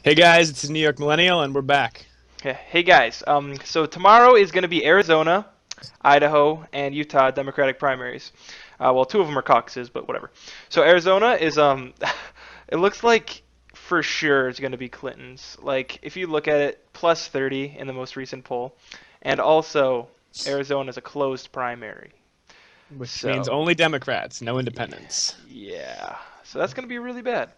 Hey guys, it's New York Millennial, and we're back. Hey guys, so tomorrow is going to be Arizona, Idaho, and Utah Democratic primaries. Well, two of them are caucuses, but whatever. So Arizona is it looks like for sure it's going to be Clinton's. Like if you look at it, plus 30 in the most recent poll, and also Arizona is a closed primary. Which means So only Democrats, no independents. yeah, so that's going to be really bad.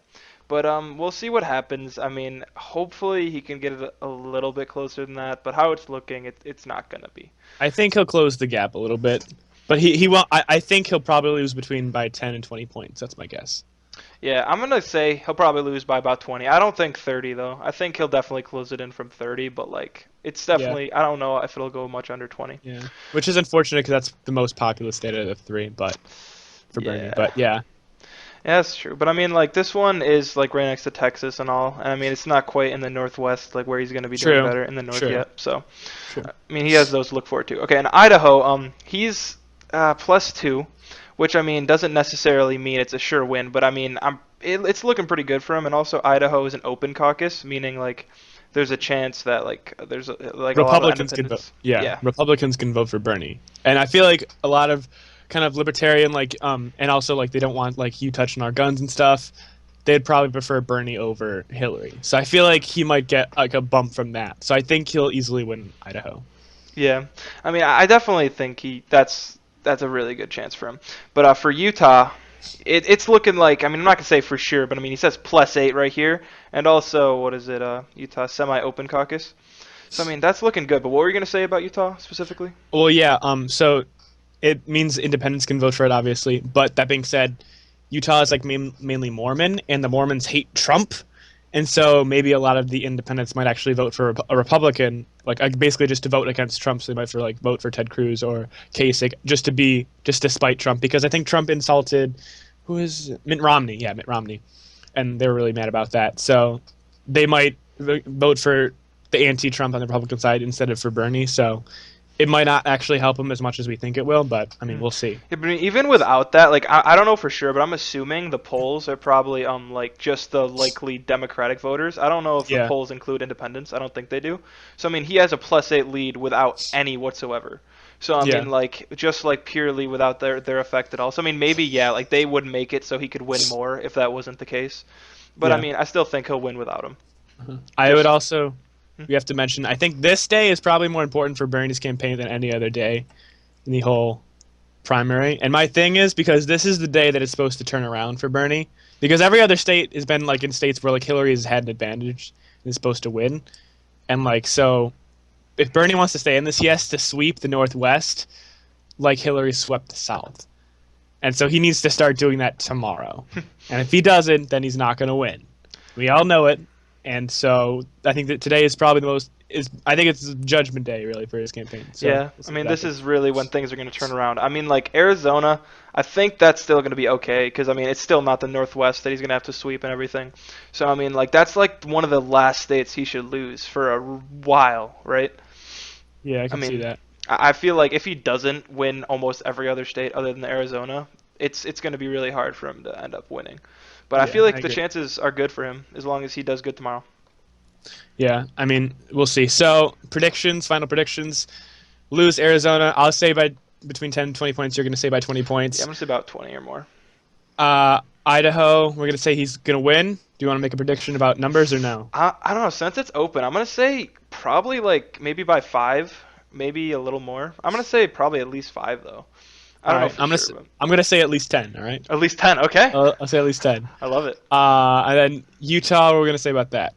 But we'll see what happens. I mean, hopefully he can get it a little bit closer than that. But how it's looking, it's not gonna be. I think he'll close the gap a little bit, but he won't. I think he'll probably lose between by 10 and 20 points. That's my guess. Yeah, I'm gonna say he'll probably lose by about 20. I don't think 30 though. I think he'll definitely close it in from 30. But like, it's Yeah, definitely. I don't know if it'll go much under 20. yeah. Which is unfortunate because that's the most populous state out of the three, but for Bernie. Yeah. But yeah, Yeah, that's true. But I mean, like this one is like right next to Texas and all. And I mean, it's not quite in the northwest, like where he's gonna be doing true, better in the north true, yet. So, true. I mean, he has those to look forward to. Okay, in Idaho, he's +2, which I mean doesn't necessarily mean it's a sure win, but I mean, it's looking pretty good for him. And also, Idaho is an open caucus, meaning like there's a chance that like a lot of Republicans can vote. independents. Yeah, Yeah, Republicans can vote for Bernie, and I feel like a lot of kind of libertarian and also like they don't want like you touching our guns and stuff. They'd probably prefer Bernie over Hillary. So I feel like he might get like a bump from that. So I think he'll easily win Idaho. yeah. I mean, I definitely think that's a really good chance for him. But for Utah, it's looking like, I mean, I'm not gonna say for sure, but I mean, he says +8 right here, and also what is it? Utah semi-open caucus. So I mean, that's looking good. But what were you gonna say about Utah specifically? Well, yeah. So it means independents can vote for it, obviously. But that being said, Utah is like mainly Mormon, and the Mormons hate Trump, and so maybe a lot of the independents might actually vote for a Republican, like basically just to vote against Trump. So they might vote for Ted Cruz or Kasich, just to spite Trump, because I think Trump insulted who is Mitt Romney, yeah, Mitt Romney, and they were really mad about that. So they might vote for the anti-Trump on the Republican side instead of for Bernie. So it might not actually help him as much as we think it will, but I mean, Hmm. we'll see. Yeah, but I mean, even without that, like I don't know for sure, but I'm assuming the polls are probably like just the likely Democratic voters. I don't know if the Yeah, polls include independents. I don't think they do. So I mean, he has a +8 lead without any whatsoever. So I yeah, mean, like just like purely without their effect at all. So I mean, maybe yeah, like they would make it so he could win more if that wasn't the case. But I yeah. mean, I still think he'll win without him. I would Just also, we have to mention, I think this day is probably more important for Bernie's campaign than any other day in the whole primary. And my thing is because this is the day that it's supposed to turn around for Bernie. Because every other state has been like in states where like Hillary has had an advantage and is supposed to win. And like, so if Bernie wants to stay in this, he has to sweep the Northwest like Hillary swept the South. And so he needs to start doing that tomorrow. And if he doesn't, then he's not going to win. We all know it. And so I think that today is probably the most is I think it's Judgment Day really for his campaign. So Yeah, we'll I see mean, what this happens. is really when things are going to turn around. I mean, like Arizona, I think that's still going to be okay because I mean, it's still not the Northwest that he's going to have to sweep and everything. So I mean, like that's like one of the last states he should lose for a while, right? Yeah, I I can see mean, that. I feel like if he doesn't win almost every other state other than Arizona, it's going to be really hard for him to end up winning. But I Yeah, feel I like the agree. chances are good for him as long as he does good tomorrow. Yeah, I mean, we'll see. So predictions, final predictions. Lose Arizona. I'll say by between 10 and 20 points. You're going to say by 20 Yeah, I'm points. going to say about 20 or more. Idaho, we're going to say he's going to win. Do you want to make a prediction about numbers or no? I don't know. Since it's open, I'm gonna say probably like maybe by 5, maybe a little more. I'm gonna say probably at least 5 though. I All don't know right, for sure, but I'm gonna say at least 10. All right, at least 10. Okay, I'll say at least 10. I love it. And then Utah, what we're gonna say about that?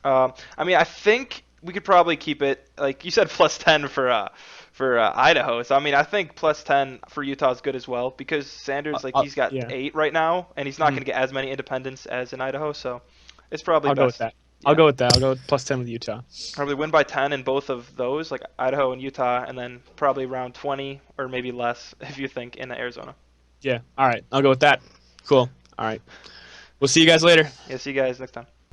I mean, I think we could probably keep it like you said +10 for Idaho. So I mean, I think +10 for Utah is good as well because Sanders like he's got Yeah. 8 right now, and he's not Mhm. gonna get as many independents as in Idaho. So it's probably I'll go with best. that. I'll Yeah. go with that. I'll go with +10 with Utah. Probably win by 10 in both of those, like Idaho and Utah, and then probably around 20 or maybe less if you think in Arizona. Yeah. All right. I'll go with that. Cool. All right. We'll see you guys later. Yeah, see you guys next time.